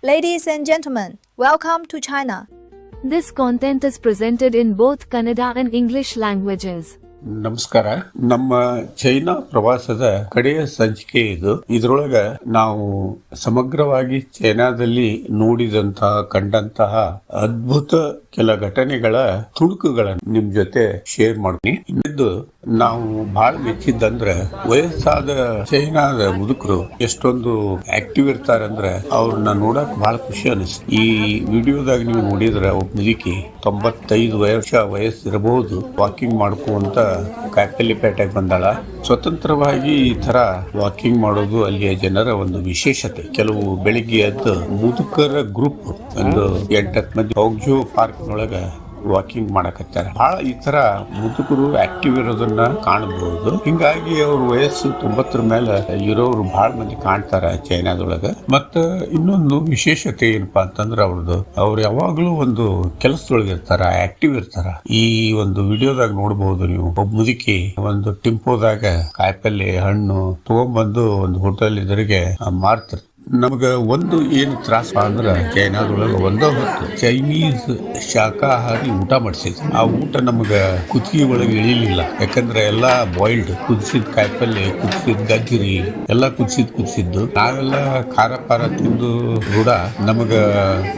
Ladies and gentlemen, welcome to China. This content is presented in both Kannada and English languages. ನಮಸ್ಕಾರ. ನಮ್ಮ China ಪ್ರವಾಸದ ಕಡೆಯ ಸಂಚಿಕೆ ಇದು. ಇದರೊಳಗ ನಾವು ಸಮಗ್ರವಾಗಿ ಚೈನಾದಲ್ಲಿ ನೋಡಿದಂತಹ ಕಂಡಂತಹ ಅದ್ಭುತ ಕೆಲ ಘಟನೆಗಳ ತುಣುಕುಗಳನ್ನು ನಿಮ್ ಜೊತೆ ಶೇರ್ ಮಾಡ್ತೀನಿ. ಇದು ನಾವು ಬಹಳ ಮೆಚ್ಚಿದ್ದಂದ್ರ ವಯಸ್ಸಾದ ಚೈನಾದ ಮುದುಕರು ಎಷ್ಟೊಂದು ಆಕ್ಟಿವ್ ಇರ್ತಾರಂದ್ರ ಅವ್ರನ್ನ ನೋಡಕ್ ಬಹಳ ಖುಷಿ ಅನಿಸ್ತು. ಈ ವಿಡಿಯೋದಾಗ ನೀವು ನೋಡಿದ್ರ ಒಬ್ಬ ಮುದುಕಿ 95 ವರ್ಷ ವಯಸ್ಸಿರಬಹುದು ವಾಕಿಂಗ್ ಮಾಡ್ಕೊಂತ ಕಾಯಿಪಲ್ಯಪೇಟೆಗೆ ಬಂದಾಳ. ಸ್ವತಂತ್ರವಾಗಿ ಈ ತರ ವಾಕಿಂಗ್ ಮಾಡೋದು ಅಲ್ಲಿಯ ಜನರ ಒಂದು ವಿಶೇಷತೆ. ಕೆಲವು ಬೆಳಿಗ್ಗೆ ಎದ್ದು ಮುದುಕರ ಗ್ರೂಪ್ ಒಂದು 8-10 ಮಂದಿ ಹೋಗ್ಜೋ ಪಾರ್ಕ್ ನೊಳಗ ವಾಕಿಂಗ್ ಮಾಡಕತ್ತಾರ. ಬಹಳ ಈ ತರ ಮುದುಕರು ಆಕ್ಟಿವ್ ಇರೋದನ್ನ ಕಾಣಬಹುದು. ಹಿಂಗಾಗಿ ಅವ್ರ ವಯಸ್ಸು 90 ಮೇಲೆ ಇರೋರು ಬಹಳ ಮಂದಿ ಕಾಣ್ತಾರ ಚೈನಾದೊಳಗ. ಮತ್ತ ಇನ್ನೊಂದು ವಿಶೇಷತೆ ಏನಪ್ಪಾ ಅಂತಂದ್ರ ಅವ್ರು ಯಾವಾಗ್ಲೂ ಒಂದು ಕೆಲಸದೊಳಗೆ ಇರ್ತಾರ, ಆಕ್ಟಿವ್ ಇರ್ತಾರ. ಈ ಒಂದು ವಿಡಿಯೋದಾಗ ನೋಡಬಹುದು ನೀವು, ಒಬ್ಬ ಮುದುಕಿ ಒಂದು ಟಿಂಪೋದಾಗ ಕಾಯಿಪಲ್ಲೆ ಹಣ್ಣು ತಗೊಂಡ್ಬಂದು ಒಂದು ಹೋಟೆಲ್ ಎದುರಿಗೆ ಮಾರ್ತಿರ್ತಾರೆ. ನಮಗ ಒಂದು ಏನು ತ್ರಾಸ ಅಂದ್ರ ಚೈನಾದೊಳಗ ಒಂದೋ ಹೊತ್ತು ಚೈನೀಸ್ ಶಾಕಾಹಾರಿ ಊಟ ಮಾಡಿಸಿದ್ರು. ಆ ಊಟ ನಮಗ ಕುತ್ತಿಗೆ ಒಳಗೆ ಇಳಿಲಿಲ್ಲ. ಯಾಕಂದ್ರೆ ಎಲ್ಲಾ ಬಾಯ್ಲ್ಡ್, ಕುದಿಸಿದ ಕಾಯಿಪಲ್ಲೆ, ಕುದಿಸಿದ ಗಜ್ಜರಿ ಎಲ್ಲಾ ಕುದಿಸಿದ್ದು. ನಾವೆಲ್ಲ ಖಾರ ಪಾರ ತಿಂದು ಕೂಡ ನಮಗ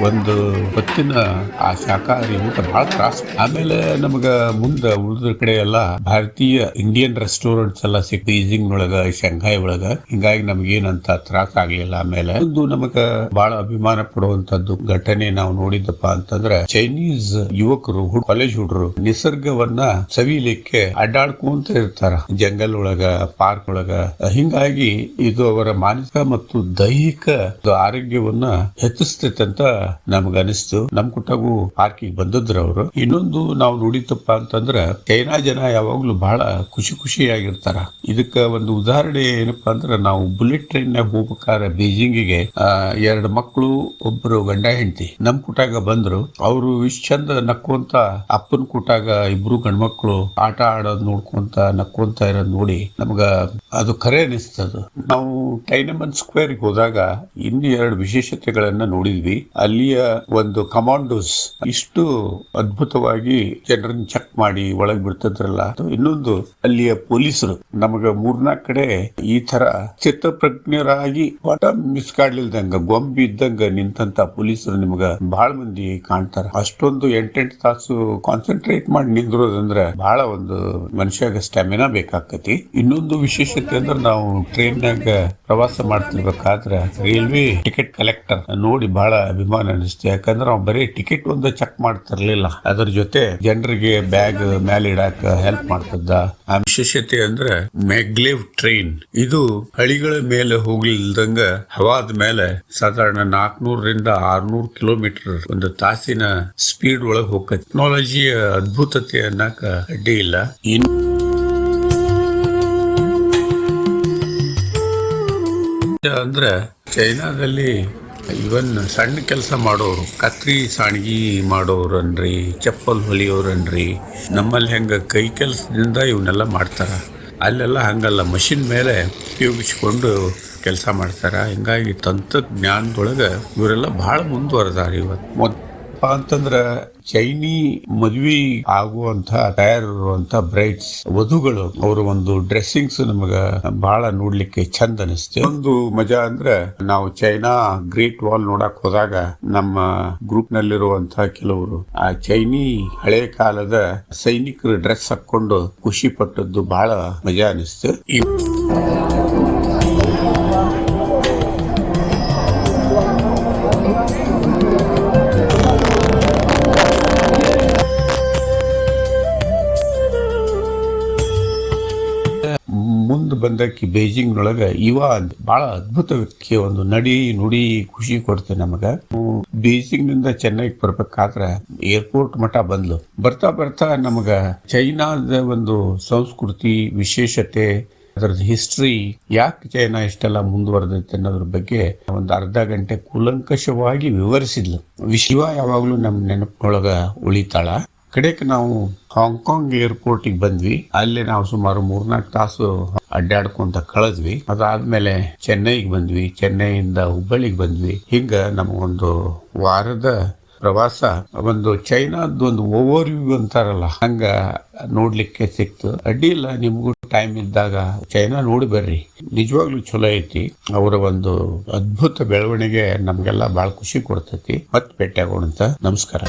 ಒಂದು ಹೊತ್ತಿನ ಆ ಶಾಕಾಹಾರಿ ಊಟ ಬಹಳ ತ್ರಾಸ. ಆಮೇಲೆ ನಮಗ ಮುಂದ ಉಳಿದ ಕಡೆ ಎಲ್ಲಾ ಭಾರತೀಯ ಇಂಡಿಯನ್ ರೆಸ್ಟೋರೆಂಟ್ಸ್ ಎಲ್ಲ ಸಿಕ್ ಬೀಜಿಂಗ್ ಒಳಗ, ಶಂಘಾಯಿ ಒಳಗ. ಹಿಂಗಾಗಿ ನಮಗೇನಂತ ತ್ರಾಸ ಆಗ್ಲಿಲ್ಲ. ಆಮೇಲೆ ಒಂದು ನಮಗ ಬಹಳ ಅಭಿಮಾನ ಪಡುವಂತದ್ದು ಘಟನೆ ನಾವು ನೋಡಿದ್ದಪ್ಪ ಅಂತಂದ್ರೆ, ಚೈನೀಸ್ ಯುವಕರು, ಕಾಲೇಜ್ ಹುಡುಗರು ನಿಸರ್ಗವನ್ನ ಸವಿಲಿಕ್ಕೆ ಅಡ್ಡಾಡ್ಕೊಂತ ಇರ್ತಾರ ಜಂಗಲ್ ಒಳಗ, ಪಾರ್ಕ್ ಒಳಗ. ಹಿಂಗಾಗಿ ಇದು ಅವರ ಮಾನಸಿಕ ಮತ್ತು ದೈಹಿಕ ಆರೋಗ್ಯವನ್ನ ಹೆಚ್ಚಿಸ್ತೈತೆ ಅಂತ ನಮ್ಗ ಅನಿಸ್ತು. ನಮ್ ಕುಟಾಗೂ ಪಾರ್ಕಿಗೆ ಬಂದಿದ್ರು ಅವರು. ಇನ್ನೊಂದು ನಾವು ನೋಡಿದ್ದಪ್ಪ ಅಂತಂದ್ರ, ಚೈನಾ ಜನ ಯಾವಾಗ್ಲೂ ಬಹಳ ಖುಷಿಯಾಗಿರ್ತಾರ. ಇದಕ್ಕ ಒಂದು ಉದಾಹರಣೆ ಏನಪ್ಪಾ ಅಂದ್ರ, ನಾವು ಬುಲೆಟ್ ಟ್ರೈನ್ ನಾಗ ಹೋಗ್ಬೇಕಾದ್ರೆ ಬೀಜಿಂಗಿಗೆ 2 ಮಕ್ಕಳು, ಒಬ್ಬರು ಗಂಡ ಹೆಂಡತಿ ನಮ್ ಕುಟಾಗ ಬಂದ್ರು. ಅವರು ಇಷ್ಟ ಚಂದ ನಕ್ಕೊಂತ, ಅಪ್ಪನ ಕುಟಾಗ 2 ಗಂಡ್ಮಕ್ಳು ಆಟ ಆಡೋದ್ ನೋಡ್ಕೊಂತ ನಕ್ಕೊಂತ ಇರೋದ್ ನೋಡಿ ನಮ್ಗ ಅದು ಖರೆ ಅನಿಸ್ತದ. ನಾವು ಟೈನಮನ್ ಸ್ಕ್ವೇರ್ ಹೋದಾಗ ಇನ್ನು 2 ವಿಶೇಷತೆಗಳನ್ನ ನೋಡಿದ್ವಿ. ಅಲ್ಲಿಯ ಒಂದು ಕಮಾಂಡೋಸ್ ಇಷ್ಟು ಅದ್ಭುತವಾಗಿ ಜನರನ್ನ ಚೆಕ್ ಮಾಡಿ ಒಳಗ್ ಬಿಡ್ತಿದ್ರಲ್ಲ. ಇನ್ನೊಂದು ಅಲ್ಲಿಯ ಪೊಲೀಸರು ನಮಗ 3-4 ಕಡೆ ಈ ತರ ಚಿತ್ತಪ್ರಜ್ಞರಾಗಿ ಮಿಸ್ ಕಾಡ್ಲಿಲ್ದಂಗ ಗೊಂಬಿ ಇದ್ದಂಗ ನಿಂತಂತ ಪೊಲೀಸರು ನಿಮ್ಗ ಬಹಳ ಮಂದಿ ಕಾಣ್ತಾರ. ಅಷ್ಟೊಂದು 8 ತಾಸು ಕಾನ್ಸಂಟ್ರೇಟ್ ಮಾಡಿ ನಿಂದ್ರೋದಂದ್ರ ಬಹಳ ಒಂದು ಮನುಷ್ಯಾಗ ಸ್ಟಾಮಿನಾ ಬೇಕಾಕತಿ. ಇನ್ನೊಂದು ವಿಶೇಷತೆ ಅಂದ್ರೆ, ನಾವು ಟ್ರೈನ್ ನಾಗ ಪ್ರವಾಸ ಮಾಡ್ತಿರ್ಬೇಕಾದ್ರೆ ರೈಲ್ವೆ ಟಿಕೆಟ್ ಕಲೆಕ್ಟರ್ ನೋಡಿ ಬಹಳ ಅಭಿಮಾನ ಅನಿಸ್ತು. ಯಾಕಂದ್ರೆ ಅವ್ನು ಬರೀ ಟಿಕೆಟ್ ಒಂದು ಚೆಕ್ ಮಾಡ್ತಿರ್ಲಿಲ್ಲ, ಅದ್ರ ಜೊತೆ ಜನರಿಗೆ ಬ್ಯಾಗ್ ಮೇಲೆ ಇಡಾಕ ಹೆಲ್ಪ್ ಮಾಡ್ತಿದ್ದ. ಆ ವಿಶೇಷತೆ ಅಂದ್ರೆ ಮ್ಯಾಗ್ಲೇವ್ ಟ್ರೈನ್. ಇದು ಹಳಿಗಳ ಮೇಲೆ ಹೋಗ್ಲಿಲ್ದಂಗ ಹವಾದ ಮೇಲೆ ಸಾಧಾರಣ 400ರಿಂದ 600 ಕಿಲೋಮೀಟರ್ ಒಂದು ತಾಸಿನ ಸ್ಪೀಡ್ ಒಳಗೆ ಹೋಗ್ತದೆ. ಟೆಕ್ನಾಲಜಿಯ ಅದ್ಭುತತೆ ಅನ್ನಕ ಅಡ್ಡಿ ಇಲ್ಲ. ಅಂದ್ರೆ ಚೈನಾದಲ್ಲಿ ಇವನ್ ಸಣ್ಣ ಕೆಲಸ ಮಾಡೋರು, ಕತ್ರಿ ಸಾಣಿಗಿ ಮಾಡೋರನ್ರಿ, ಚಪ್ಪಲ್ ಹೊಲಿಯೋರನ್ರಿ, ನಮ್ಮಲ್ಲಿ ಹೆಂಗ ಕೈ ಕೆಲಸದಿಂದ ಇವನ್ನೆಲ್ಲ ಮಾಡ್ತಾರ. ಅಲ್ಲೆಲ್ಲ ಹಂಗಲ್ಲ, ಮಷಿನ್ ಮೇಲೆ ಉಪಯೋಗಿಸಿಕೊಂಡು ಕೆಲಸ ಮಾಡ್ತಾರ. ಹಿಂಗಾಗಿ ತಂತ್ರಜ್ಞಾನದೊಳಗ ಇವರೆಲ್ಲ ಬಹಳ ಮುಂದುವರೆದಾರ. ಇವತ್ತು ಅಂತಂದ್ರ ಚೈನಿ ಮದ್ವಿ ಆಗುವಂತ ತಯಾರಿರುವಂತ ಬ್ರೈಡ್ಸ್, ವಧುಗಳು, ಅವರು ಒಂದು ಡ್ರೆಸ್ಸಿಂಗ್ಸ್ ನಮಗ ಬಹಳ ನೋಡ್ಲಿಕ್ಕೆ ಚಂದ ಅನಿಸ್ತೆ. ಒಂದು ಮಜಾ ಅಂದ್ರೆ, ನಾವು ಚೈನಾ ಗ್ರೇಟ್ ವಾಲ್ ನೋಡಕ್ ಹೋದಾಗ ನಮ್ಮ ಗ್ರೂಪ್ ನಲ್ಲಿರುವಂತಹ ಕೆಲವರು ಆ ಚೈನಿ ಹಳೆ ಕಾಲದ ಸೈನಿಕರ ಡ್ರೆಸ್ ಹಾಕೊಂಡು ಖುಷಿ ಪಟ್ಟದ್ದು ಬಹಳ ಮಜಾ ಅನಿಸ್ತು. ಮುಂದೆ ಬಂದಕ್ಕೆ ಬೀಜಿಂಗ್ ನೊಳಗ ಬಹಳ ಅದ್ಭುತ ವ್ಯಕ್ತಿ, ಒಂದು ನುಡಿ ಖುಷಿ ಕೊಡ್ತೇವೆ ನಮಗ. ಬೀಜಿಂಗ್ ನಿಂದ ಚೆನ್ನೈಗೆ ಬರ್ಬೇಕಾದ್ರ ಏರ್ಪೋರ್ಟ್ ಮಠ ಬಂದ್ಲು. ಬರ್ತಾ ನಮಗ ಚೈನಾದ ಒಂದು ಸಂಸ್ಕೃತಿ, ವಿಶೇಷತೆ, ಅದರದ್ದು ಹಿಸ್ಟ್ರಿ, ಯಾಕೆ ಚೈನಾ ಇಷ್ಟೆಲ್ಲ ಮುಂದುವರೆದೈತೆ ಅನ್ನೋದ್ರ ಬಗ್ಗೆ ಒಂದು ಅರ್ಧ ಗಂಟೆ ಕೂಲಂಕಷವಾಗಿ ವಿವರಿಸಿದ್ಲು. ಶಿವ ಯಾವಾಗ್ಲೂ ನಮ್ ನೆನಪಿನೊಳಗ ಉಳಿತಾಳ. ಕಡೆಗೆ ನಾವು ಹಾಂಗ್ಕಾಂಗ್ ಏರ್ಪೋರ್ಟಿಗೆ ಬಂದ್ವಿ. ಅಲ್ಲಿ ನಾವು ಸುಮಾರು 3-4 ತಾಸು ಅಡ್ಡಾಡ್ಕೊಂತ ಕಳೆದ್ವಿ. ಅದಾದ್ಮೇಲೆ ಚೆನ್ನೈಗೆ ಬಂದ್ವಿ, ಚೆನ್ನೈಯಿಂದ ಹುಬ್ಬಳ್ಳಿಗೆ ಬಂದ್ವಿ. ಹಿಂಗ ನಮಗೊಂದು ವಾರದ ಪ್ರವಾಸ ಒಂದು ಚೈನಾದ ಒಂದು ಓವರ್ ವ್ಯೂ ಅಂತಾರಲ್ಲ ಹಂಗ ನೋಡ್ಲಿಕ್ಕೆ ಸಿಕ್ತು. ಅಡ್ಡಿ ಇಲ್ಲ, ನಿಮ್ಗೂ ಟೈಮ್ ಇದ್ದಾಗ ಚೈನಾ ನೋಡಿ ಬರ್ರಿ, ನಿಜವಾಗ್ಲೂ ಚಲೋ ಐತಿ. ಅವರ ಒಂದು ಅದ್ಭುತ ಬೆಳವಣಿಗೆ ನಮ್ಗೆಲ್ಲ ಬಹಳ ಖುಷಿ ಕೊಡ್ತೈತಿ. ಮತ್ತೆ ಭೇಟಿ ಆಗೋಣಂತ. ನಮಸ್ಕಾರ.